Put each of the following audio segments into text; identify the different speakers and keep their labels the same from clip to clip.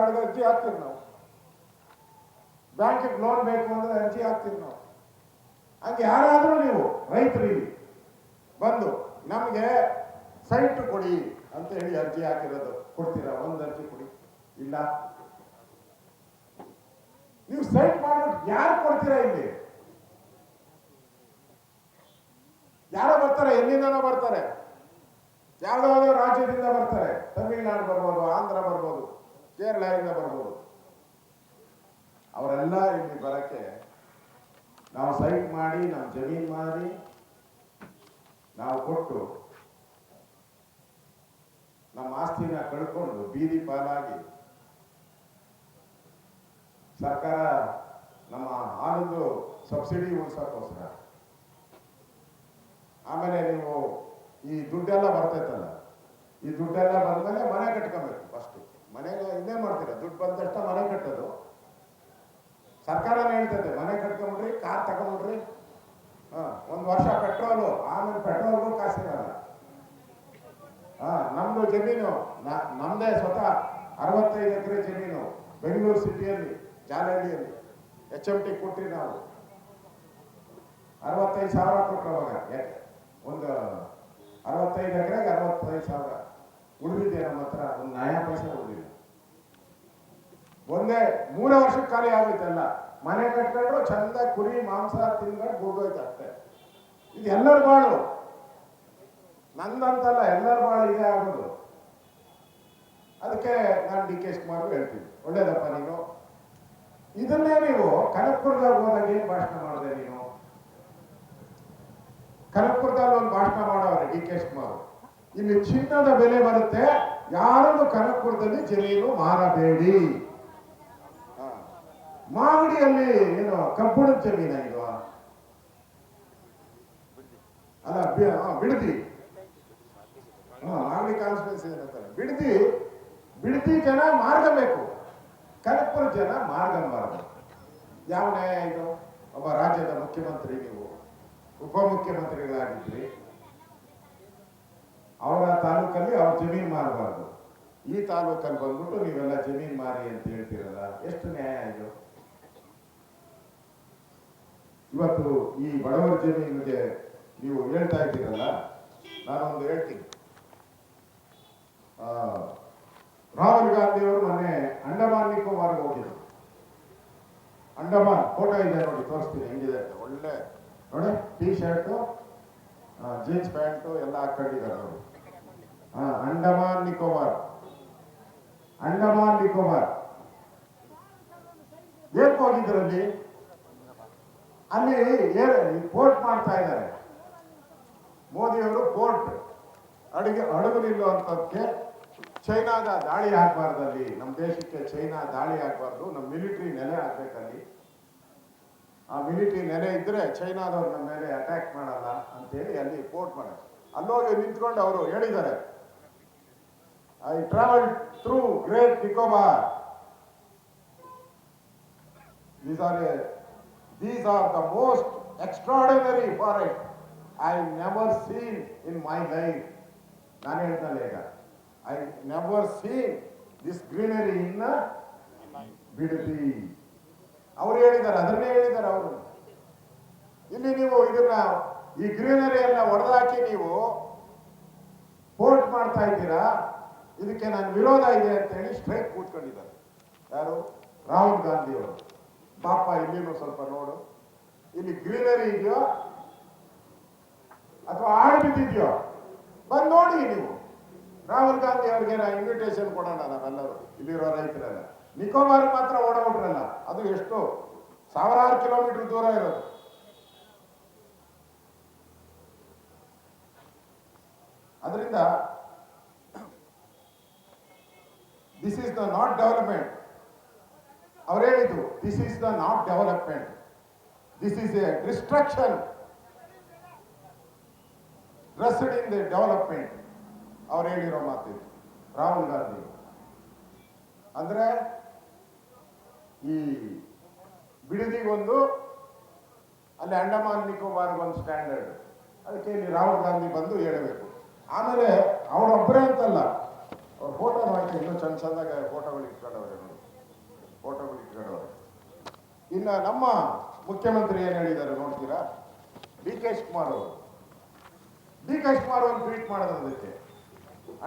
Speaker 1: ಕಾರ್ಡ್ಗೆ ಅರ್ಜಿ ಹಾಕ್ತೀವಿ ನಾವು, ಬ್ಯಾಂಕಿಗೆ ಲೋನ್ ಬೇಕು ಅಂದ್ರೆ ಅರ್ಜಿ ಹಾಕ್ತೀವಿ ನಾವು. ಹಂಗೆ ಯಾರಾದರೂ ನೀವು ರೈತರಿಗೆ ಬಂದು ನಮಗೆ ಸೈಟ್ ಕೊಡಿ ಅಂತ ಹೇಳಿ ಅರ್ಜಿ ಹಾಕಿರೋದು ಕೊಡ್ತೀರಾ? ಒಂದು ಅರ್ಜಿ ಕೊಡಿ. ಇಲ್ಲ. ನೀವು ಸೈಟ್ ಮಾಡ್ಬಿಟ್ಟು ಯಾರು ಕೊಡ್ತೀರಾ? ಇಲ್ಲಿ ಯಾರೋ ಬರ್ತಾರೆ, ಎಲ್ಲಿಂದನೋ ಬರ್ತಾರೆ, ಯಾವುದಾದ್ರೂ ರಾಜ್ಯದಿಂದ ಬರ್ತಾರೆ. ತಮಿಳುನಾಡು ಬರ್ಬೋದು, ಆಂಧ್ರ ಬರ್ಬೋದು, ಕೇರಳದಿಂದ ಬರ್ಬೋದು. ಅವರೆಲ್ಲ ಇಲ್ಲಿ ಬರಕ್ಕೆ ನಾವು ಸೈಟ್ ಮಾಡಿ, ನಾವು ಜಮೀನು ಮಾಡಿ, ನಾವು ಕೊಟ್ಟು ನಮ್ಮ ಆಸ್ತಿನ ಕಳ್ಕೊಂಡು ಬೀದಿ ಪಾಲಾಗಿ ಸರ್ಕಾರ ನಮ್ಮ ಹಾಲದ್ದು ಸಬ್ಸಿಡಿ ಉಳಿಸೋಕ್ಕೋಸ್ಕರ, ಆಮೇಲೆ ನೀವು ಈ ದುಡ್ಡೆಲ್ಲ ಬರ್ತೈತಲ್ಲ, ಈ ದುಡ್ಡೆಲ್ಲ ಬಂದ್ಮೇಲೆ ಮನೆ ಕಟ್ಕೊಬೇಕು. ಫಸ್ಟ್ ಮನೆಗೆ ಇನ್ನೇ ಮಾಡ್ತೀರಾ? ದುಡ್ಡು ಬಂದ ತಕ್ಷಣ ಮನೆ ಕಟ್ಟೋದು. ಸರ್ಕಾರನೇ ಹೇಳ್ತದೆ ಮನೆ ಕಟ್ಕೊಂಬಿಡ್ರಿ, ಕಾರ್ ತಗೊಂಬಿಡ್ರಿ, ಒಂದು ವರ್ಷ ಪೆಟ್ರೋಲು, ಆಮೇಲೆ ಪೆಟ್ರೋಲ್ಗೂ ಕಾಸಿರಲ್ಲ. ನಮ್ದು ಜಮೀನು ನಮ್ದೇ ಸ್ವತಃ 65 ಎಕರೆ ಜಮೀನು ಬೆಂಗಳೂರು ಸಿಟಿಯಲ್ಲಿ ಜಾಲಹಳ್ಳಿಯಲ್ಲಿ HMT ಕೊಟ್ರಿ ನಾವು. 65,000 ಕೊಟ್ಟರು ಅವಾಗ. ಒಂದು 65 ಎಕರೆಗೆ 65,000 ಉಳಿದಿದೆ ನಮ್ಮ ಹತ್ರ. ಒಂದು ನಯ ಪೈಸೆ ಉಳಿದಿದೆ. ಒಂದೇ 3 ವರ್ಷಕ್ಕೆ ಖಾಲಿ ಆಗೋಯ್ತಲ್ಲ. ಮನೆ ಕಟ್ಕೊಂಡ್ರು ಚಂದ ಕುರಿ ಮಾಂಸ ತಿನ್ಕೊಂಡು ಹೋಗೋಯ್ತು ಅಷ್ಟೇ. ಇದು ಎಲ್ಲರ ಬಾಳು, ನಂದಂತಲ್ಲ, ಎಲ್ಲರ ಬಾಳು ಇದೇ ಆಗೋದು. ಅದಕ್ಕೆ ನಾನು DK ಶಿವಕುಮಾರ್ ಹೇಳ್ತೀನಿ, ಒಳ್ಳೇದಪ್ಪ ನೀನು ಇದನ್ನೇ ನೀವು ಕನಕಪುರದಾಗ ಹೋದಾಗ ಏನು ಭಾಷಣ ಮಾಡಿದೆ ನೀನು? ಕನಕಪುರದಲ್ಲಿ ಒಂದು ಭಾಷಣ ಮಾಡವ್ರೆ DK ಶಿವಕುಮಾರ್. ಇಲ್ಲಿ ಚಿನ್ನದ ಬೆಲೆ ಬರುತ್ತೆ, ಯಾರನ್ನು ಕನಕಪುರದಲ್ಲಿ ಜಮೀನು ಮಾರಬೇಡಿ. ಮಾಗಡಿಯಲ್ಲಿ ಏನು ಕಬ್ಬುಣದ ಜಮೀನ ಇದು? ಅಲ್ಲ, ಬಿಡದಿ. ಮಾಗಡಿ ಕಾನ್ಸ್ಟಿಟ್ಯೂನ್ಸಿ ಅಂತಾರೆ. ಬಿಡದಿ ಜನ ಮಾರ್ಗಬೇಕು, ಕನಕಪುರ ಜನ ಮಾರ್ಗಂಬಾರದು. ಯಾವ ನ್ಯಾಯ ಇದು? ಒಬ್ಬ ರಾಜ್ಯದ ಮುಖ್ಯಮಂತ್ರಿ, ನೀವು ಉಪಮುಖ್ಯಮಂತ್ರಿಗಳಾಗಿದ್ರಿ, ಅವರ ತಾಲೂಕಲ್ಲಿ ಅವ್ರ ಜಮೀನು ಮಾರಬಾರ್ದು. ಈ ತಾಲೂಕಲ್ಲಿ ಬಂದ್ಬಿಟ್ಟು ನೀವೆಲ್ಲ ಜಮೀನು ಮಾರಿ ಅಂತ ಹೇಳ್ತೀರಲ್ಲ, ಎಷ್ಟು ನ್ಯಾಯ ಇದು? ಇವತ್ತು ಈ ಬಡವರ ಜಮೀನಿಗೆ ನೀವು ಹೇಳ್ತಾ ಇದ್ದೀರಲ್ಲ, ನಾನೊಂದು ಹೇಳ್ತೀನಿ. ರಾಹುಲ್ ಗಾಂಧಿ ಅವರು ಮೊನ್ನೆ ಅಂಡಮಾನ್ ನಿಕೋಬಾರ್ಗೆ ಹೋಗಿದ್ರು. ಅಂಡಮಾನ್ ಫೋಟೋ ಇದೆ ನೋಡಿ, ತೋರಿಸ್ತೀನಿ ಹೆಂಗಿದೆ ಅಂತ. ಒಳ್ಳೆ ನೋಡಿ, ಟೀ ಶರ್ಟು, ಜೀನ್ಸ್ ಪ್ಯಾಂಟು ಎಲ್ಲ ಹಾಕೊಂಡಿದ್ದಾರೆ ನೋಡಿ. ಅಂಡಮಾನ್ ನಿಕೋಬಾರ್ ಏನ್ ಹೋಗಿದ್ರಲ್ಲಿ? ಅಲ್ಲಿ ಪೋರ್ಟ್ ಮಾಡ್ತಾ ಇದ್ದಾರೆ ಮೋದಿಯವರು. ಪೋರ್ಟ್ ಹಡಗು ನಿಲ್ಲುವಂಥದ್ದಕ್ಕೆ ಚೈನಾದ ದಾಳಿ ಆಗಬಾರ್ದಲ್ಲಿ, ನಮ್ಮ ದೇಶಕ್ಕೆ ಚೈನಾ ದಾಳಿ ಆಗಬಾರ್ದು, ನಮ್ಮ ಮಿಲಿಟರಿ ನೆಲೆ ಆಗ್ಬೇಕಲ್ಲಿ. ಆ ಮಿಲಿಟರಿ ನೆಲೆ ಇದ್ರೆ ಚೈನಾದವ್ರು ನಮ್ಮ ಮೇಲೆ ಅಟ್ಯಾಕ್ ಮಾಡಲ್ಲ ಅಂತೇಳಿ ಅಲ್ಲಿ ಪೋರ್ಟ್ ಮಾಡೋದು. ಅಲ್ಲೋಗಿ ನಿಂತ್ಕೊಂಡು ಅವರು ಹೇಳಿದ್ದಾರೆ, I travel through great Nicobar. These are the most extraordinary forest I never seen in my life. ನಾನು ಹೇಳ್ತಲ್ಲ ಈಗ, I never seen this greenery in Bidadi. ಅವ್ರು ಹೇಳಿದ್ದಾರೆ, ಅದನ್ನೇ ಹೇಳಿದ್ದಾರೆ ಅವರು. ಇಲ್ಲಿ ನೀವು ಇದನ್ನ ಈ ಗ್ರೀನರಿ ಎಲ್ಲ ಹೊಡೆದಾಕಿ ನೀವು ಪೋರ್ಟ್ ಮಾಡ್ತಾ ಇದ್ದೀರಾ, ಇದಕ್ಕೆ ನಾನು ವಿರೋಧ ಇದೆ ಅಂತ ಹೇಳಿ ಸ್ಟ್ರೈಕ್ ಕೂತ್ಕೊಂಡಿದ್ದಾರೆ. ಯಾರು? ರಾಹುಲ್ ಗಾಂಧಿ ಅವರು. ಪಾಪ ಇಲ್ಲಿನೂ ಸ್ವಲ್ಪ ನೋಡು, ಇಲ್ಲಿ ಗ್ರೀನರಿ ಇದೆಯೋ ಅಥವಾ ಆಡು ಬಿದ್ದಿದೆಯೋ ಬಂದು ನೋಡಿ ನೀವು. ರಾಹುಲ್ ಗಾಂಧಿ ಅವ್ರಿಗೆ ಇನ್ವಿಟೇಷನ್ ಕೊಡೋಣ ನಾವೆಲ್ಲರೂ, ಇಲ್ಲಿರೋ ರೈತರೆಲ್ಲ. ನಿಕೋಬಾರ್ ಮಾತ್ರ ಓಡೋಗ್ರಲ್ಲ, ಅದು ಎಷ್ಟು ಸಾವಿರಾರು ಕಿಲೋಮೀಟರ್ ದೂರ ಇರೋದು. ಅದರಿಂದ this is the not development. ಅವ್ರು ಹೇಳಿದ್ದು, this is the not development, this is A destruction dressed in the development. ಅವ್ರು ಹೇಳಿರೋ ಮಾತು ರಾಹುಲ್ ಗಾಂಧಿ. ಅಂದ್ರೆ ಈ ಬಿಡದಿಗೊಂದು, ಅಲ್ಲಿ ಅಂಡಮಾನ್ ನಿಕೋಬಾರ್ಗೊಂದು ಸ್ಟ್ಯಾಂಡರ್ಡ್. ಅದಕ್ಕೆ ಇಲ್ಲಿ ರಾಹುಲ್ ಗಾಂಧಿ ಬಂದು ಹೇಳಬೇಕು. ಆಮೇಲೆ ಅವರೊಬ್ಬರೇ ಅಂತಲ್ಲ, ಅವ್ರ ಫೋಟೋ ಹಾಕಿ ಇನ್ನೂ ಚಂದ ಚಂದಾಗ ಫೋಟೋಗಳು ಇಟ್ಕೊಂಡವ್ರೆ ನೋಡಿ. ಇನ್ನು ನಮ್ಮ ಮುಖ್ಯಮಂತ್ರಿ ಏನು ಹೇಳಿದ್ದಾರೆ ನೋಡ್ತೀರಾ? ಡಿ ಕೆ ಶಿವಕುಮಾರ್ ಅವರು ಒಂದು ಟ್ವೀಟ್ ಮಾಡಿದ್ರು ಅದಕ್ಕೆ,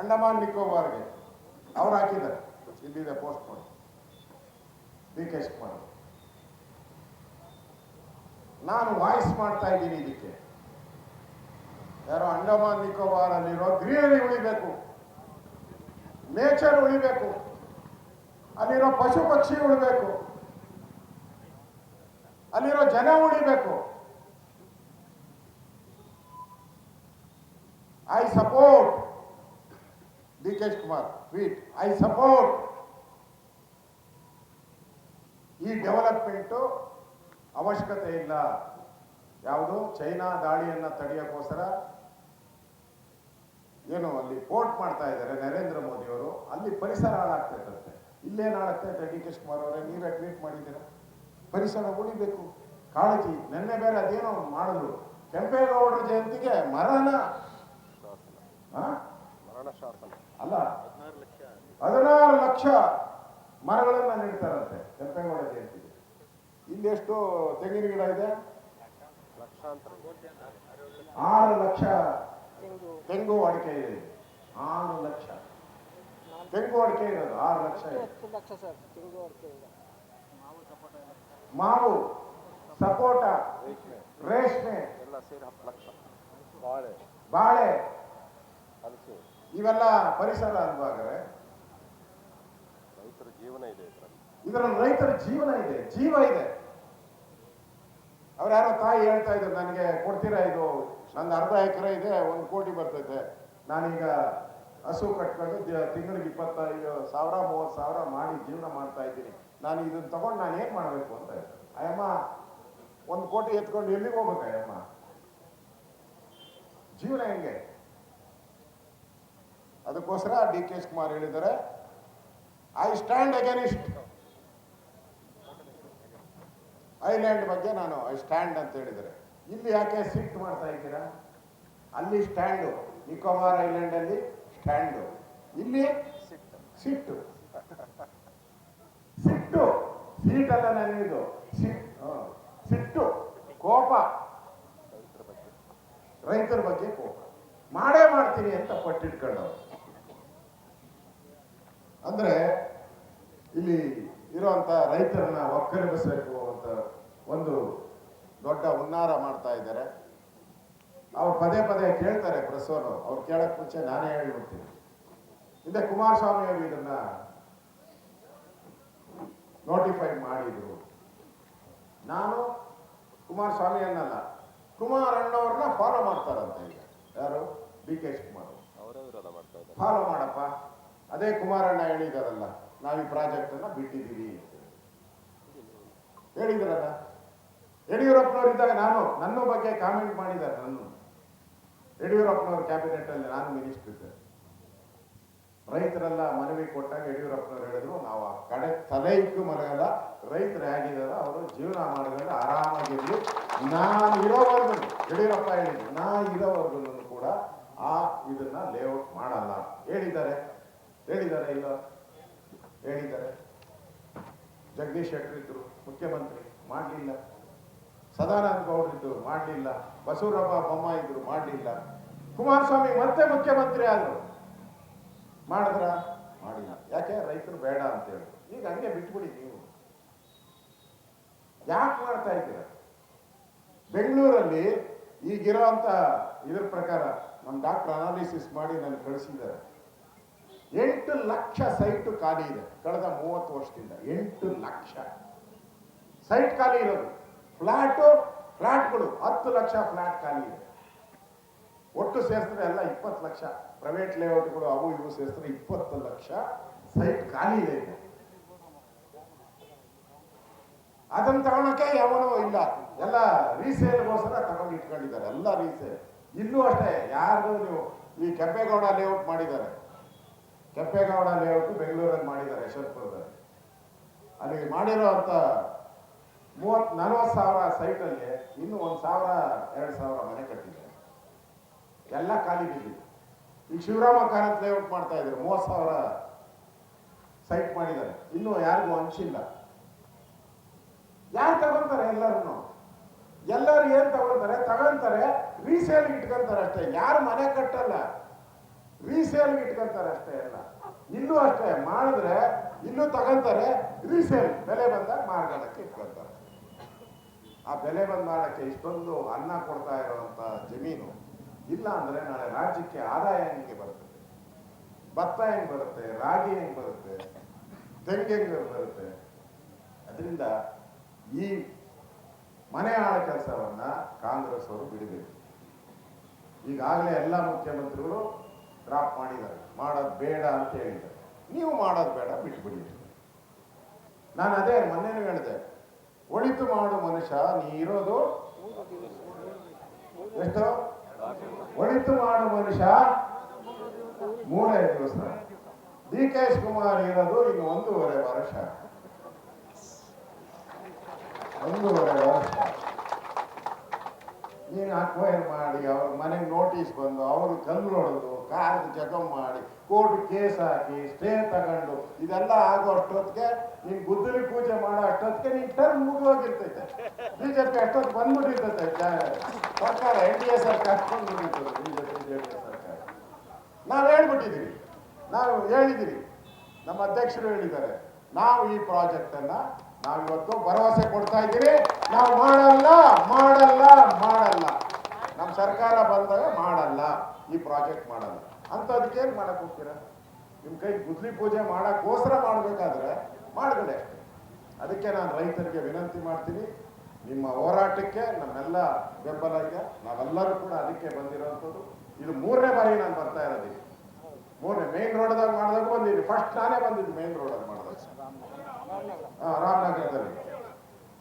Speaker 1: ಅಂಡಮಾನ್ ನಿಕೋಬಾರ್ಗೆ ಅವ್ರು ಹಾಕಿದ್ದಾರೆ, ಇಲ್ಲಿದೆ ಪೋಸ್ಟ್ ಮಾಡಿ ಡಿ ಕೆ ಶಿವಕುಮಾರ್. ನಾನು ವಾಯ್ಸ್ ಮಾಡ್ತಾ ಇದ್ದೀನಿ ಇದಕ್ಕೆ, ಯಾರೋ ಅಂಡಮಾನ್ ನಿಕೋಬಾರ್ ಅಲ್ಲಿರೋ ಗ್ರೀನರಿ ಉಳಿಬೇಕು, ನೇಚರ್ ಉಳಿಬೇಕು, ಅಲ್ಲಿರೋ ಪಶು ಪಕ್ಷಿ ಉಳಿಬೇಕು, ಅಲ್ಲಿರೋ ಜನ ಉಳಿಬೇಕು. I support D K Shivakumar tweet, I support ಈ ಡೆವಲಪ್ಮೆಂಟು ಅವಶ್ಯಕತೆ ಇಲ್ಲ. ಯಾವುದು ಚೈನಾ ದಾಳಿಯನ್ನು ತಡೆಯೋಕ್ಕೋಸ್ಕರ ಏನು ಅಲ್ಲಿ ಪೋರ್ಟ್ ಮಾಡ್ತಾ ಇದ್ದಾರೆ ನರೇಂದ್ರ ಮೋದಿ ಅವರು, ಅಲ್ಲಿ ಪರಿಸರ ಹಾಳಾಗ್ತೈತಂತೆ. ಇಲ್ಲೇನು ಹಾಳಾಗ್ತೈತೆ? ಡಿ ಕೆ ಶಿವಕುಮಾರ್ ಅವರೇ ನೀವೇ ಟ್ವೀಟ್ ಮಾಡಿದ್ದೀರಾ. ಪರಿಸರ ಉಳಿಬೇಕು, ಕಾಳಜಿ. ನಿನ್ನೆ ಬೇರೆ ಅದೇನೋ ಮಾಡಿದ್ರು, ಕೆಂಪೇಗೌಡರ ಜಯಂತಿಗೆ ಮರಣ ಅಲ್ಲ 16 ಲಕ್ಷ ಮರಗಳನ್ನ ನೆಡ್ತಾರಂತೆ ಕೆಂಪೇಗೌಡ ಜಯಂತಿಗೆ. ಇಲ್ಲಿ ಎಷ್ಟು ತೆಂಗಿನ ಗಿಡ ಇದೆ? 6 ಲಕ್ಷ ತೆಂಗು ಅಡಿಕೆ ಇದೆ. 6 ಲಕ್ಷ ತೆಂಗು ಅಡಿಕೆ ಇರೋದು 6 ಲಕ್ಷ ಮಾವು, ಸಪೋಟ, ರೇಷ್ಮೆ, ಬಾಳೆ, ಇವೆಲ್ಲ ಪರಿಸರ ಅಲ್ವಾಗರೆ.
Speaker 2: ರೈತರ ಜೀವನ ಇದೆ
Speaker 1: ಇದರಲ್ಲಿ, ರೈತರ ಜೀವನ ಇದೆ, ಜೀವ ಇದೆ. ಅವ್ರು ಯಾರೋ ತಾಯಿ ಹೇಳ್ತಾ ಇದ್ರು, ನನಗೆ ಕೊಡ್ತೀರಾ ಇದು, ನಂದು 1/2 ಎಕರೆ ಇದೆ, 1 ಕೋಟಿ ಬರ್ತೈತೆ, ನಾನೀಗ ಹಸು ಕಟ್ಕೊಂಡು ತಿಂಗಳಿಗೆ 25,000 30,000 ಮಾಡಿ ಜೀವನ ಮಾಡ್ತಾ ಇದ್ದೀನಿ, ನಾನು ಇದನ್ನ ತಗೊಂಡು ನಾನು ಏನ್ ಮಾಡಬೇಕು ಅಂತ ಹೇಳ್ತಾರೆ. ಅಯ್ಯಮ್ಮ 1 ಕೋಟಿ ಎತ್ಕೊಂಡು ಎಲ್ಲಿಗೆ ಹೋಗ್ಬೇಕು ಅಯ್ಯಮ್ಮ? ಜೀವನ ಹೆಂಗೆ? ಅದಕ್ಕೋಸ್ಕರ ಡಿ ಕೆ ಶಿವಕುಮಾರ್ ಹೇಳಿದ್ದಾರೆ, ಐ ಸ್ಟ್ಯಾಂಡ್ ಅಗೇನಿಸ್ಟ್ ಐಲ್ಯಾಂಡ್ ಬಗ್ಗೆ ನಾನು ಐ ಸ್ಟ್ಯಾಂಡ್ ಅಂತ ಹೇಳಿದ್ದಾರೆ. ಇಲ್ಲಿ ಯಾಕೆ ಸಿಟ್ಟು ಮಾಡ್ತಾ ಇದ್ದೀರಾ? ಅಲ್ಲಿ ಸ್ಟ್ಯಾಂಡು, ನಿಕೋಬಾರ್ ಐಲ್ಯಾಂಡ್ ಅಲ್ಲಿ ಸ್ಟ್ಯಾಂಡು, ಇಲ್ಲಿ ಸಿಟ್ಟು. ಸಿಟ್ಟು ಸೀಟಲ್ಲ ನನಗಿದು, ಸಿಟ್ಟು, ಕೋಪ, ರೈತರ ಬಗ್ಗೆ ಕೋಪ. ಮಾಡೇ ಮಾಡ್ತೀನಿ ಅಂತ ಪಟ್ಟಿಟ್ಕೊಂಡವ್ರು. ಅಂದ್ರೆ ಇಲ್ಲಿ ಇರುವಂತ ರೈತರನ್ನ ಒಕ್ಕರಿಸಬೇಕು ಅಂತ ಒಂದು ದೊಡ್ಡ ಹುನ್ನಾರ ಮಾಡ್ತಾ ಇದ್ದಾರೆ. ಅವ್ರು ಪದೇ ಪದೇ ಕೇಳ್ತಾರೆ ಪ್ರೆಸ್ ಅವರು, ಅವ್ರು ಕೇಳಕ್ ಮುಂಚೆ ನಾನೇ ಹೇಳ್ಬಿಡ್ತೀನಿ. ಹಿಂದೆ ಕುಮಾರಸ್ವಾಮಿ ಅವರು ಇದನ್ನ ನೋಟಿಫೈ ಮಾಡಿದ್ರು. ನಾನು ಕುಮಾರಸ್ವಾಮಿ ಅನ್ನಲ್ಲ, ಕುಮಾರಣ್ಣವ್ರನ್ನ ಫಾಲೋ ಮಾಡ್ತಾರಂತ. ಈಗ ಯಾರು? ಡಿ ಕೆ ಶಿವಕುಮಾರ್ ಫಾಲೋ ಮಾಡಪ್ಪ, ಅದೇ ಕುಮಾರಣ್ಣ ಹೇಳಿದಾರಲ್ಲ, ನಾವು ಈ ಪ್ರಾಜೆಕ್ಟ್ ಅನ್ನ ಬಿಟ್ಟಿದ್ದೀವಿ ಅಂತ ಹೇಳಿದ್ರಲ್ಲ. ಯಡಿಯೂರಪ್ಪನವ್ರು ಇದ್ದಾಗ ನನ್ನ ಬಗ್ಗೆ ಕಾಮೆಂಟ್ ಮಾಡಿದ್ದಾರೆ. ಯಡಿಯೂರಪ್ಪನವ್ರ ಕ್ಯಾಬಿನೆಟ್ ಅಲ್ಲಿ ನಾನು ಮಿನಿಸ್ಟರ್ ಇದ್ದೆ. ರೈತರೆಲ್ಲ ಮನವಿ ಕೊಟ್ಟಾಗ ಯಡಿಯೂರಪ್ಪನವ್ರು ಹೇಳಿದ್ರು, ನಾವು ಆ ಕಡೆ ತಲೆ ಇಟ್ಟು ಮಲಗಲ್ಲ, ರೈತರು ಹೇಗಿದಾರ ಅವರು ಜೀವನ ಮಾಡಿದ್ರೆ ಆರಾಮಾಗಿರ್ಲಿ, ನಾನು ಇರೋವರೆಗೂ, ಯಡಿಯೂರಪ್ಪ ಹೇಳಿದ್ರು, ನಾ ಇರೋವರೆಗೂ ಕೂಡ ಇದನ್ನ ಲೇಔಟ್ ಮಾಡಲ್ಲ ಹೇಳಿದ್ದಾರೆ ಇಲ್ಲ? ಹೇಳಿದ್ದಾರೆ. ಜಗದೀಶ್ ಶೆಟ್ಟರ್ ಇದ್ರು ಮುಖ್ಯಮಂತ್ರಿ, ಮಾಡಲಿಲ್ಲ. ಸದಾನಂದ ಗೌಡ್ರು ಇದ್ರು, ಮಾಡಲಿಲ್ಲ. ಬಸವರಾಜ ಬೊಮ್ಮಾಯಿ ಇದ್ರು, ಮಾಡಲಿಲ್ಲ. ಕುಮಾರಸ್ವಾಮಿ ಮತ್ತೆ ಮುಖ್ಯಮಂತ್ರಿ ಆದ್ರು, ಮಾಡಿದ್ರ? ಮಾಡಿಲ್ಲ. ಯಾಕೆ? ರೈತರು ಬೇಡ ಅಂತ ಹೇಳಿ. ಈಗ ಹಂಗೆ ಬಿಟ್ಬಿಡಿ ನೀವು. ಯಾಕೆ ಮಾಡ್ತಾ ಇದ್ದೀರ? ಬೆಂಗಳೂರಲ್ಲಿ ಈಗಿರೋ ಅಂತ ಇದ್ರ ಪ್ರಕಾರ ನಮ್ಮ ಡಾಕ್ಟರ್ ಅನಾಲಿಸಿಸ್ ಮಾಡಿ ನನಗೆ ಕಳಿಸಿದ್ದಾರೆ. 8 ಲಕ್ಷ ಸೈಟ್ ಖಾಲಿ ಇದೆ ಕಳೆದ 30 ವರ್ಷದಿಂದ. 8 ಲಕ್ಷ ಸೈಟ್ ಖಾಲಿ ಇರೋದು. ಫ್ಲಾಟ್ಗಳು 10 ಲಕ್ಷ ಫ್ಲಾಟ್ ಖಾಲಿ ಇದೆ. ಒಟ್ಟು ಸೇರಿಸಿದ್ರೆ ಎಲ್ಲ 20 ಲಕ್ಷ. ಪ್ರೈವೇಟ್ ಲೇಔಟ್ಗಳು ಅವು ಇವು ಸೇರಿಸಿದ್ರೆ 20 ಲಕ್ಷ ಸೈಟ್ ಖಾಲಿ ಇದೆ. ಅದನ್ನ ತಗೊಳಕ್ಕೆ ಯಾವನೂ ಇಲ್ಲ, ಎಲ್ಲ ರೀಸೇಲ್ಗೋಸ್ಕರ ತಗೊಂಡು ಇಟ್ಕೊಂಡಿದ್ದಾರೆ, ಎಲ್ಲ ರೀಸೇಲ್. ಇಲ್ಲೂ ಅಷ್ಟೇ, ಯಾರು ನೀವು ಈ ಕೆಂಪೇಗೌಡ ಲೇಔಟ್ ಮಾಡಿದ್ದಾರೆ, ಕೆಂಪೇಗೌಡ ಲೇಔಟ್ ಬೆಂಗಳೂರಲ್ಲಿ ಮಾಡಿದ್ದಾರೆ, ಯಶವಂತಪುರದಲ್ಲಿ. ಅಲ್ಲಿ ಮಾಡಿರೋ ಅಂತ 30-40 ಸಾವಿರ ಸೈಟಲ್ಲಿ ಇನ್ನೂ 1,000-2,000 ಮನೆ ಕಟ್ಟಿದ್ದಾರೆ, ಎಲ್ಲ ಖಾಲಿ ಬಿದ್ದಿದೆ. ಈಗ ಶಿವರಾಮ ಕಾರಂತ್ ಲೇಔಟ್ ಮಾಡ್ತಾ ಇದ್ದಾರೆ, 30,000 ಸೈಟ್ ಮಾಡಿದ್ದಾರೆ, ಇನ್ನೂ ಯಾರಿಗೂ ಹಂಚಿಲ್ಲ. ಯಾರು ತಗೊಂತಾರೆ? ಎಲ್ಲರೂ ಏನ್ ತಗೊಂತಾರೆ ರೀಸೇಲ್ ಇಟ್ಕೊಂತಾರೆ ಅಷ್ಟೇ. ಯಾರು ಮನೆ ಕಟ್ಟಲ್ಲ, ರೀಸೇಲ್ ಇಟ್ಕೊಂತಾರೆ ಅಷ್ಟೇ. ಎಲ್ಲ ಇಲ್ಲೂ ಅಷ್ಟೇ ಮಾಡಿದ್ರೆ ಇಲ್ಲೂ ತಗೊಂತಾರೆ, ರೀಸೇಲ್ ಬೆಲೆ ಬಂದಾಗ ಮಾರ್ಗಕ್ಕೆ ಇಟ್ಕೊಂತಾರೆ. ಆ ಬೆಲೆ ಬಂದ್ ಮಾಡಕ್ಕೆ ಇಷ್ಟೊಂದು ಅನ್ನ ಕೊಡ್ತಾ ಇರುವಂತ ಜಮೀನು ಇಲ್ಲ ಅಂದ್ರೆ ನಾಳೆ ರಾಜ್ಯಕ್ಕೆ ಆದಾಯ ಹೆಂಗೆ ಬರ್ತದೆ? ಭತ್ತ ಹೆಂಗ್ ಬರುತ್ತೆ? ರಾಗಿ ಹೆಂಗ್ ಬರುತ್ತೆ? ತೆಂಗು ಹೆಂಗ್ ಬರುತ್ತೆ? ಅದರಿಂದ ಈ ಮನೆ ಆಳ ಕೆಲಸವನ್ನ ಕಾಂಗ್ರೆಸ್ ಅವರು ಬಿಡಬೇಕು. ಈಗಾಗಲೇ ಎಲ್ಲ ಮುಖ್ಯಮಂತ್ರಿಗಳು ಡ್ರಾಪ್ ಮಾಡಿದ್ದಾರೆ, ಮಾಡೋದು ಬೇಡ ಅಂತ ಹೇಳಿದ್ದಾರೆ. ನೀವು ಮಾಡೋದು ಬೇಡ, ಬಿಟ್ಬಿಡಿ. ನಾನು ಅದೇ ಮೊನ್ನೆನೂ ಹೇಳಿದೆ, ಒಳಿತು ಮಾಡು ಮನುಷ್ಯ ನೀ ಇರೋದು ಎಷ್ಟು? ಒಳಿತು ಮಾಡು ಮನುಷ್ಯ 3 ದಿವಸ. ಡಿ.ಕೆ. ಶಿವಕುಮಾರ್ ಇರೋದು ಇನ್ನು 1.5 ವರ್ಷ. 1.5 ವರ್ಷ ನೀನು ಅಕ್ವೈರ್ ಮಾಡಿ ಅವ್ರ ಮನೆಗೆ ನೋಟಿಸ್ ಬಂದು ಅವ್ರು ಕಲ್ಲು ಹೊಡೆದು ಕಾರ್ ಜಖಮ್ ಮಾಡಿ ಕೋರ್ಟ್ ಕೇಸ್ ಹಾಕಿ ಸ್ಟೇ ತಗೊಂಡು ಇದೆಲ್ಲ ಆಗೋ ಅಷ್ಟೊತ್ತಿಗೆ ನೀನ್ ಗುದ್ದಲಿ ಪೂಜೆ ಮಾಡೋ ಅಷ್ಟೊತ್ತಿಗೆ ನೀನ್ ಟರ್ಮ್ ಮುಗಿದೋಗಿರ್ತೈತೆ. ಬಿಜೆಪಿ ಅಷ್ಟೊತ್ತು ಬಂದ್ಬಿಟ್ಟಿರ್ತೈತೆ ಸರ್ಕಾರ, NDA ಸರ್ಕಾರ ಬಂದ್ಬಿಟ್ಟಿರ್ತದೆ. ಬಿಜೆಪಿ ಸರ್ಕಾರ ನಾವು ಹೇಳ್ಬಿಟ್ಟಿದ್ದೀವಿ, ನಾವು ಹೇಳಿದ್ದೀವಿ, ನಮ್ಮ ಅಧ್ಯಕ್ಷರು ಹೇಳಿದ್ದಾರೆ, ನಾವು ಈ ಪ್ರಾಜೆಕ್ಟ್ ಅನ್ನ ನಾವಿವತ್ತು ಭರವಸೆ ಕೊಡ್ತಾ ಇದ್ದೀವಿ, ನಾವು ಮಾಡಲ್ಲ ಮಾಡಲ್ಲ ಮಾಡಲ್ಲ, ನಮ್ಮ ಸರ್ಕಾರ ಬಂದಾಗ ಮಾಡಲ್ಲ, ಈ ಪ್ರಾಜೆಕ್ಟ್ ಮಾಡಲ್ಲ ಅಂತ. ಅದಕ್ಕೆ ಏನ್ ಮಾಡಕ್ ಹೋಗ್ತೀರಾ? ನಿಮ್ ಕೈ ಗುದ್ಲಿ ಪೂಜೆ ಮಾಡಕ್ಕೋಸ್ಕರ ಮಾಡ್ಬೇಕಾದ್ರೆ ಮಾಡಬೇಡಿ ಅಷ್ಟೇ. ಅದಕ್ಕೆ ನಾನು ರೈತರಿಗೆ ವಿನಂತಿ ಮಾಡ್ತೀನಿ, ನಿಮ್ಮ ಹೋರಾಟಕ್ಕೆ ನಮ್ಮೆಲ್ಲ ಬೆಂಬಲ ಇದೆ. ನಾವೆಲ್ಲರೂ ಕೂಡ ಅದಕ್ಕೆ ಬಂದಿರೋಂಥದ್ದು. ಇದು 3ನೇ ಬಾರಿ ನಾನು ಬರ್ತಾ ಇರೋದಿಲ್ಲ. 3ನೇ ಮೇನ್ ರೋಡ್ದಾಗ ಮಾಡಿದಾಗ ಬಂದಿದ್ದೀನಿ. ಫಸ್ಟ್ ನಾನೇ ಬಂದಿದ್ದು ಮೇನ್ ರೋಡಲ್ಲಿ ಮಾಡಿದಾಗ, ರಾಮನಗರದಲ್ಲಿ.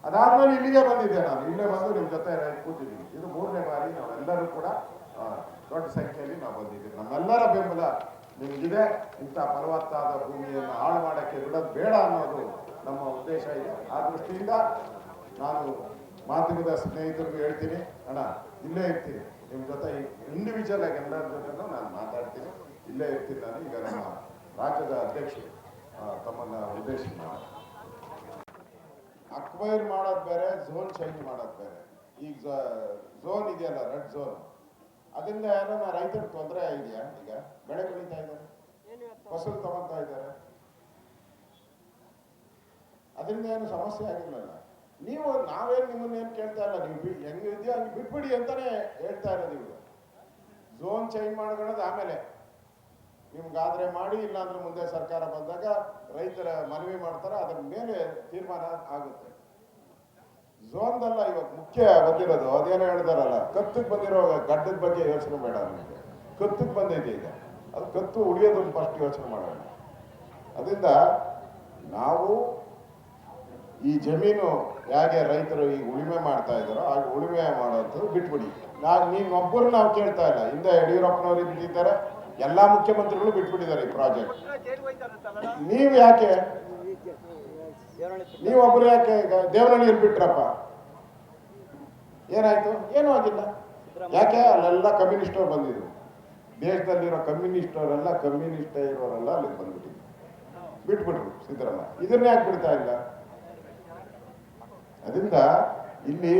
Speaker 1: ಅದಾದ್ಮೇಲೆ ಇಲ್ಲಿಗೆ ಬಂದಿದ್ದೆ ನಾನು, ಇಲ್ಲೇ ಬಂದು ನಿಮ್ ಜೊತೆ ಕೂತಿದ್ದೀನಿ. ಇದು 3ನೇ ಬಾರಿ ನಾವೆಲ್ಲರೂ ಕೂಡ ದೊಡ್ಡ ಸಂಖ್ಯೆಯಲ್ಲಿ ನಾವು ಬಂದಿದ್ದೀವಿ. ನಮ್ಮೆಲ್ಲರ ಬೆಂಬಲ ನಿಮಗಿದೆ. ಇಂಥ ಫಲವತ್ತಾದ ಭೂಮಿಯನ್ನು ಹಾಳು ಮಾಡಕ್ಕೆ ಬಿಡೋದು ಬೇಡ ಅನ್ನೋದು ನಮ್ಮ ಉದ್ದೇಶ ಇದೆ. ಆ ದೃಷ್ಟಿಯಿಂದ ನಾನು ಮಾಧ್ಯಮದ ಸ್ನೇಹಿತರಿಗೂ ಹೇಳ್ತೀನಿ, ಅಣ್ಣ ಇಲ್ಲೇ ಇರ್ತೀನಿ ನಿಮ್ಮ ಜೊತೆ, ಇಂಡಿವಿಜುವಲ್ ಆಗಿ ಎಲ್ಲರ ಜೊತೆನೂ ನಾನು ಮಾತಾಡ್ತೀನಿ, ಇಲ್ಲೇ ಇರ್ತೀನಿ ನಾನು. ಈಗ ನಮ್ಮ ರಾಜ್ಯದ ಅಧ್ಯಕ್ಷರು ತಮ್ಮನ್ನ ಉದ್ದೇಶಿಸಿ ಅಕ್ವೈರ್ ಮಾಡೋದು ಬೇರೆ, ಝೋನ್ ಚೇಂಜ್ ಮಾಡೋದು ಬೇರೆ. ಈಗ ಝೋನ್ ಇದೆಯಲ್ಲ, ರೆಡ್ ಝೋನ್, ಅದರಿಂದ ಏನೋ ರೈತರಿಗೆ ತೊಂದರೆ ಇದೆಯಾ? ಈಗ ಬೆಳೆ ಬೆಳೀತಾ ಇದ್ದಾರೆ, ಫಸಲು ತಗೊಂತಾ ಇದ್ದಾರೆ, ಅದರಿಂದ ಏನು ಸಮಸ್ಯೆ ಆಗಿಲ್ಲಲ್ಲ. ನೀವು ನಾವೇನು ನಿಮ್ಮನ್ನೇನು ಕೇಳ್ತಾ ಇಲ್ಲ, ನೀವು ಹೆಂಗಿದೆಯೋ ಹಂಗೆ ಬಿಟ್ಬಿಡಿ ಅಂತಾನೆ ಹೇಳ್ತಾ ಇರೋದು. ಇವಾಗ ಝೋನ್ ಚೇಂಜ್ ಮಾಡ್ಕೊಳ್ಳೋದು ಆಮೇಲೆ ನಿಮ್ಗಾದ್ರೆ ಮಾಡಿ, ಇಲ್ಲಾಂದ್ರೆ ಮುಂದೆ ಸರ್ಕಾರ ಬಂದಾಗ ರೈತರ ಮನವಿ ಮಾಡ್ತಾರೆ, ಅದ್ರ ಮೇಲೆ ತೀರ್ಮಾನ ಆಗುತ್ತೆ. ಝೋನ್ದಲ್ಲ ಇವತ್ತು ಮುಖ್ಯ ಬಂದಿರೋದು. ಅದೇನೋ ಹೇಳ್ತಾರಲ್ಲ, ಕತ್ತಿಗೆ ಬಂದಿರೋ ಗಡ್ಡದ ಬಗ್ಗೆ ಯೋಚನೆ ಬೇಡ ನಮಗೆ. ಕತ್ತಿಗೆ ಬಂದೈತೆ ಈಗ, ಅದು ಕತ್ತು ಉಳಿಯೋದನ್ನು ಫಸ್ಟ್ ಯೋಚನೆ ಮಾಡೋಣ. ಅದರಿಂದ ನಾವು ಈ ಜಮೀನು ಹೇಗೆ ರೈತರು ಈಗ ಉಳುಮೆ ಮಾಡ್ತಾ ಇದ್ದಾರೋ ಹಾಗೆ ಉಳುಮೆ ಮಾಡೋಂಥದ್ದು ಬಿಟ್ಬಿಡಿ. ನೀನೊಬ್ಬರು ನಾವು ಕೇಳ್ತಾ ಇಲ್ಲ. ಹಿಂದೆ ಯಡಿಯೂರಪ್ಪನವರು ಇದ್ದಿದ್ದಾರೆ, ಎಲ್ಲಾ ಮುಖ್ಯಮಂತ್ರಿಗಳು ಬಿಟ್ಬಿಟ್ಟಿದ್ದಾರೆ ಈ ಪ್ರಾಜೆಕ್ಟ್. ನೀವು ಯಾಕೆ, ನೀವೊಬ್ರು ಯಾಕೆ ದೇವನಹಳ್ಳಿಯಲ್ಲಿ ಬಿಟ್ರಪ್ಪ? ಏನಾಯ್ತು? ಏನೂ ಆಗಿಲ್ಲ. ಯಾಕೆ? ಅಲ್ಲೆಲ್ಲ ಕಮ್ಯುನಿಸ್ಟ್ ಅವ್ರು ಬಂದಿದ್ರು. ದೇಶದಲ್ಲಿರೋ ಕಮ್ಯುನಿಸ್ಟ್ ಅವರೆಲ್ಲ, ಕಮ್ಯುನಿಸ್ಟ್ ಇರೋರೆಲ್ಲ ಅಲ್ಲಿಗೆ ಬಂದ್ಬಿಟ್ಟಿದ್ರು, ಬಿಟ್ಬಿಟ್ರು ಸಿದ್ದರಾಮಯ್ಯ. ಇದನ್ನ ಯಾಕೆ ಬಿಡ್ತಾ ಇಲ್ಲ? ಅದರಿಂದ ಇಲ್ಲಿ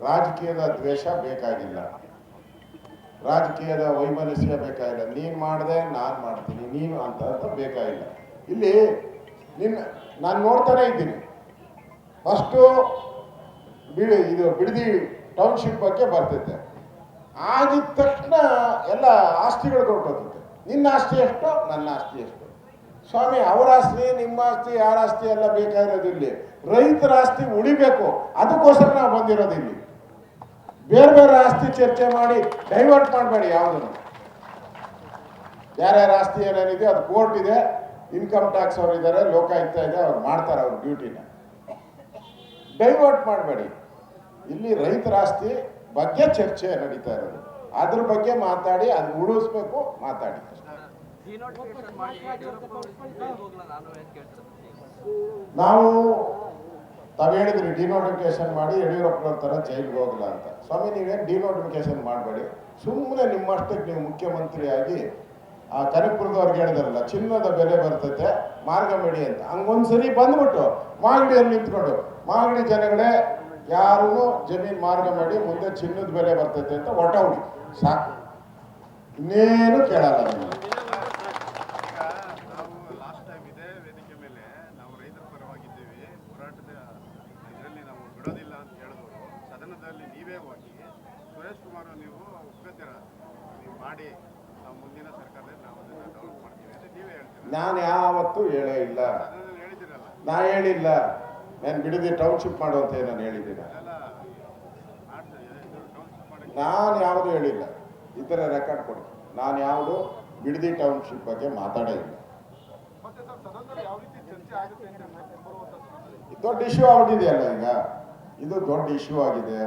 Speaker 1: ರಾಜಕೀಯದ ದ್ವೇಷ ಬೇಕಾಗಿಲ್ಲ, ರಾಜಕೀಯದ ವೈಮನಸ್ಯ ಬೇಕಾಗಿಲ್ಲ. ನೀನ್ ಮಾಡಿದೆ ನಾನು ಮಾಡ್ತೀನಿ, ನೀನು ಅಂತ ಬೇಕಾಗಿಲ್ಲ. ಇಲ್ಲಿ ನಾನು ನೋಡ್ತಾನೆ ಇದ್ದೀನಿ. ಫಸ್ಟು ಇದು ಬಿಡದಿ ಟೌನ್ಶಿಪ್ ಬಗ್ಗೆ ಬರ್ತಿದ್ದೆ, ಆಗಿದ ತಕ್ಷಣ ಎಲ್ಲ ಆಸ್ತಿಗಳು ಕೊಟ್ಟೋಗುತ್ತೆ. ನಿನ್ನ ಆಸ್ತಿ ಎಷ್ಟು, ನನ್ನ ಆಸ್ತಿ ಎಷ್ಟು? ಸ್ವಾಮಿ, ಅವರ ಆಸ್ತಿ ನಿಮ್ಮ ಆಸ್ತಿ ಯಾರ ಆಸ್ತಿ ಎಲ್ಲ ಬೇಕಾಗಿರೋದು. ಇಲ್ಲಿ ರೈತರ ಆಸ್ತಿ ಉಳಿಬೇಕು, ಅದಕ್ಕೋಸ್ಕರ ನಾವು ಬಂದಿರೋದು. ಇಲ್ಲಿ ಬೇರೆ ಬೇರೆ ಆಸ್ತಿ ಚರ್ಚೆ ಮಾಡಿ ಡೈವರ್ಟ್ ಮಾಡಬೇಡಿ ಯಾವುದನ್ನು. ಯಾರ್ಯಾರ ಆಸ್ತಿ ಏನೇನಿದೆ ಅದು ಕೋರ್ಟ್ ಇದೆ, ಇನ್ಕಮ್ ಟ್ಯಾಕ್ಸ್ ಅವರು ಇದ್ದಾರೆ, ಲೋಕಾಯುಕ್ತ ಇದೆ, ಅವ್ರು ಮಾಡ್ತಾರೆ ಅವ್ರ ಡ್ಯೂಟಿನ. ಡೈವರ್ಟ್ ಮಾಡಬೇಡಿ. ಇಲ್ಲಿ ರೈತರ ಆಸ್ತಿ ಬಗ್ಗೆ ಚರ್ಚೆ ನಡೀತಾ ಇರೋದು, ಅದ್ರ ಬಗ್ಗೆ ಮಾತಾಡಿ, ಅದು ಉಳಿಸ್ಬೇಕು, ಮಾತಾಡಿ. ನಾವು ತಾವು ಹೇಳಿದ್ರಿ ಡಿನೋಟಿಫಿಕೇಶನ್ ಮಾಡಿ ಯಡಿಯೂರಪ್ಪನವ್ರ ತರ ಜೈಲಿಗೆ ಹೋಗಲ್ಲ ಅಂತ. ಸ್ವಾಮಿ, ನೀವೇನು ಡಿನೋಟಿಫಿಕೇಶನ್ ಮಾಡಬೇಡಿ, ಸುಮ್ಮನೆ ನಿಮ್ಮಷ್ಟಕ್ಕೆ ನೀವು ಮುಖ್ಯಮಂತ್ರಿಯಾಗಿ ಆ ಕನಕಪುರದವ್ರಿಗೆ ಹೇಳಿದಾರಲ್ಲ, ಚಿನ್ನದ ಬೆಲೆ ಬರ್ತೈತೆ ಮಾರ್ಗಬೇಡಿ ಅಂತ. ಹಂಗೊಂದ್ಸರಿ ಬಂದ್ಬಿಟ್ಟು ಮಾಗಡಿಯಲ್ಲಿ ನಿಂತ್ಕೊಂಡು, ಮಾಗಡಿ ಜನಗಳೇ ಯಾರೂ ಜಮೀನು ಮಾರ್ಗ ಮಾಡಿ, ಮುಂದೆ ಚಿನ್ನದ ಬೆಲೆ ಬರ್ತೈತೆ ಅಂತ ಹೊಡಿ ಸಾಕು, ಇನ್ನೇನು ಕೇಳಲ್ಲ ನೀವು.
Speaker 2: ನೀವೇ ಹೋಗಿ ಸುರೇಶ್ ಕುಮಾರ್ ನೀವು ಒಪ್ಕೋತೀರ, ನೀವು ಮಾಡಿ ನಾವು ಮುಂದಿನ ಸರ್ಕಾರದಲ್ಲಿ ನಾವು ಅದನ್ನು ಡೆವಲಪ್ ಮಾಡ್ತೀವಿ ಅಂತ ನೀವೇ ಹೇಳ್ತೀರ.
Speaker 1: ನಾನು ಯಾವತ್ತೂ ಹೇಳೇ ಇಲ್ಲ,
Speaker 2: ಹೇಳಿದಿರಲ್ಲ.
Speaker 1: ನಾ ಹೇಳಿಲ್ಲ. ನಾನು ಬಿಡದಿ ಟೌನ್ಶಿಪ್ ಮಾಡುವಂತ ನಾನು ಹೇಳಿದ್ದೀನಿ. ನಾನು ಯಾವುದು ಹೇಳಿಲ್ಲ. ಇತರ ರೆಕಾರ್ಡ್ ಕೊಡಿ. ನಾನು ಯಾವುದು ಬಿಡದಿ ಟೌನ್ಶಿಪ್ ಬಗ್ಗೆ ಮಾತಾಡೇ ಇಲ್ಲ. ದೊಡ್ಡ ಇಶ್ಯೂ ಆಗ್ಬಿಟ್ಟಿದೆಯಲ್ಲ ಈಗ, ಇದು ದೊಡ್ಡ ಇಶ್ಯೂ ಆಗಿದೆ.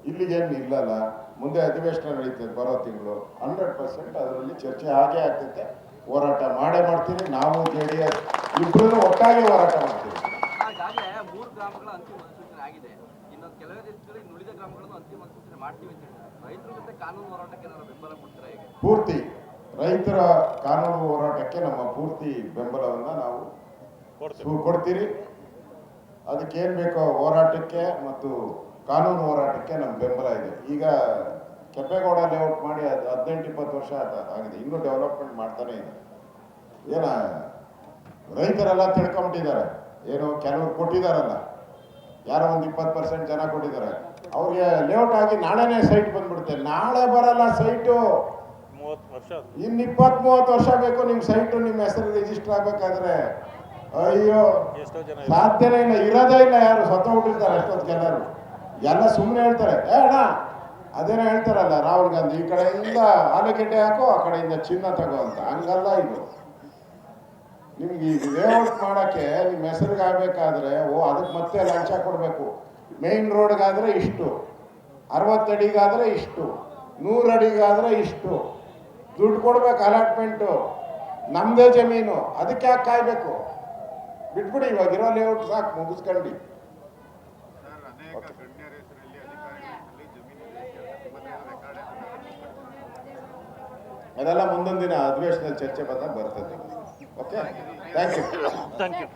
Speaker 1: ಇಲ್ಲಿಗೇನು ನಿಲ್ಲಲ್ಲ, ಮುಂದೆ ಅಧಿವೇಶನ ನಡೀತದೆ ಬರೋ ತಿಂಗಳು. 100% ಅದರಲ್ಲಿ ಚರ್ಚೆ ಆಗೇ ಆಗ್ತೈತೆ. ಹೋರಾಟ ಮಾಡೇ ಮಾಡ್ತೀವಿ. ನಾವು JDS ಇಬ್ಬರೂ ಒಟ್ಟಾಗಿ ಹೋರಾಟ ಮಾಡ್ತೀವಿ.
Speaker 3: ಈಗಾಗಲೇ 3 ಗ್ರಾಮಗಳ ಅಂತಿಮ ಅಧಿಸೂಚನೆ ಆಗಿದೆ. ಇನ್ನು ಕೆಲವೇ ದಿವಸಗಳಲ್ಲಿ ಉಳಿದ ಗ್ರಾಮಗಳನ್ನು ಅಂತಿಮ ಅಧಿಸೂಚನೆ ಮಾಡ್ತೀವಿ ಅಂತ ಹೇಳಿದ್ದಾರೆ. ರೈತರ ಜೊತೆ ಕಾನೂನು ಹೋರಾಟಕ್ಕೆ ಏನಾದ್ರು ಬೆಂಬಲ ಕೊಡ್ತೀರಾ? ಈಗ
Speaker 1: ಪೂರ್ತಿ ರೈತರ ಕಾನೂನು ಹೋರಾಟಕ್ಕೆ ನಮ್ಮ ಪೂರ್ತಿ ಬೆಂಬಲವನ್ನು ನಾವು ಕೊಡ್ತೀರಿ. ಅದಕ್ಕೇನು ಬೇಕೋ ಹೋರಾಟಕ್ಕೆ ಮತ್ತು ಕಾನೂನು ಹೋರಾಟಕ್ಕೆ ನಮ್ಮ ಬೆಂಬಲ ಇದೆ. ಈಗ ಕೆಂಪೇಗೌಡ ಲೇಔಟ್ ಮಾಡಿ 18-20 ವರ್ಷ ಆಗಿದೆ, ಇನ್ನೂ ಡೆವಲಪ್ಮೆಂಟ್ ಮಾಡ್ತಾನೆ ಇದೆ. ಏನ ರೈತರೆಲ್ಲ ತಿಳ್ಕೊಂಬಿಟ್ಟಿದ್ದಾರೆ. ಏನು ಕೆಲವರು ಕೊಟ್ಟಿದ್ದಾರಲ್ಲ, ಯಾರೋ ಒಂದು 20% ಜನ ಕೊಟ್ಟಿದ್ದಾರೆ. ಅವ್ರಿಗೆ ಲೇಔಟ್ ಆಗಿ ನಾಳೆನೇ ಸೈಟ್ ಬಂದ್ಬಿಡುತ್ತೆ. ನಾಳೆ ಬರಲ್ಲ ಸೈಟು, ಇನ್ನು 20-30 ವರ್ಷ ಬೇಕು ನಿಮ್ಮ ಸೈಟು ನಿಮ್ಮ ಹೆಸರು ರಿಜಿಸ್ಟರ್ ಆಗ್ಬೇಕಾದ್ರೆ. ಅಯ್ಯೋ ಸಾಧ್ಯನೇ ಇಲ್ಲ, ಇರೋದೇ ಇಲ್ಲ. ಯಾರು ಸತ್ತೋಗ್ಬಿಟ್ಟಿರ್ತಾರೆ ಅಷ್ಟೊತ್ತಿಗೆಲ್ಲರೂ. ಎಲ್ಲ ಸುಮ್ಮನೆ ಹೇಳ್ತಾರೆ, ಅಣ್ಣ ಅದೇನೋ ಹೇಳ್ತಾರಲ್ಲ ರಾಹುಲ್ ಗಾಂಧಿ, ಈ ಕಡೆಯಿಂದ ಆಲೂಗೆಡ್ಡೆ ಹಾಕೋ, ಆ ಕಡೆಯಿಂದ ಚಿನ್ನ ತಗೋ ಅಂತ. ಹಂಗಲ್ಲ ಇದು. ನಿಮ್ಗೆ ಈಗ ಲೇಔಟ್ ಮಾಡೋಕ್ಕೆ ನಿಮ್ಮ ಹೆಸರಿಗೆ ಆಗಬೇಕಾದ್ರೆ ಅದಕ್ಕೆ ಮತ್ತೆ ಲಂಚ ಕೊಡಬೇಕು. ಮೇನ್ ರೋಡ್ಗಾದರೆ ಇಷ್ಟು, 60 ಅಡಿಗಾದರೆ ಇಷ್ಟು, 100 ಅಡಿಗಾದರೆ ಇಷ್ಟು ದುಡ್ಡು ಕೊಡ್ಬೇಕು. ಅಲಾಟ್ಮೆಂಟು ನಮ್ಮದೇ ಜಮೀನು, ಅದಕ್ಕೆ ಯಾಕೆ ಕಾಯಬೇಕು? ಬಿಟ್ಬಿಡಿ, ಇವಾಗಿರೋ ಲೇಔಟ್ ಸಾಕು, ಮುಗಿಸ್ಕೊಂಡು. ಅದೆಲ್ಲ ಮುಂದೊಂದು ದಿನ ಅಧಿವೇಶನದಲ್ಲಿ ಚರ್ಚೆ ಬಂದಾಗ ಬರ್ತದೆ. Okay, thank you.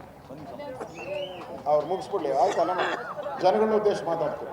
Speaker 1: ಅವ್ರು ಮುಗಿಸ್ಬಿಡ್ಲಿ, ಆಯ್ತಲ್ಲ. ಜನಗಳನ್ನ ಉದ್ದೇಶ ಮಾತಾಡ್ತೀವಿ.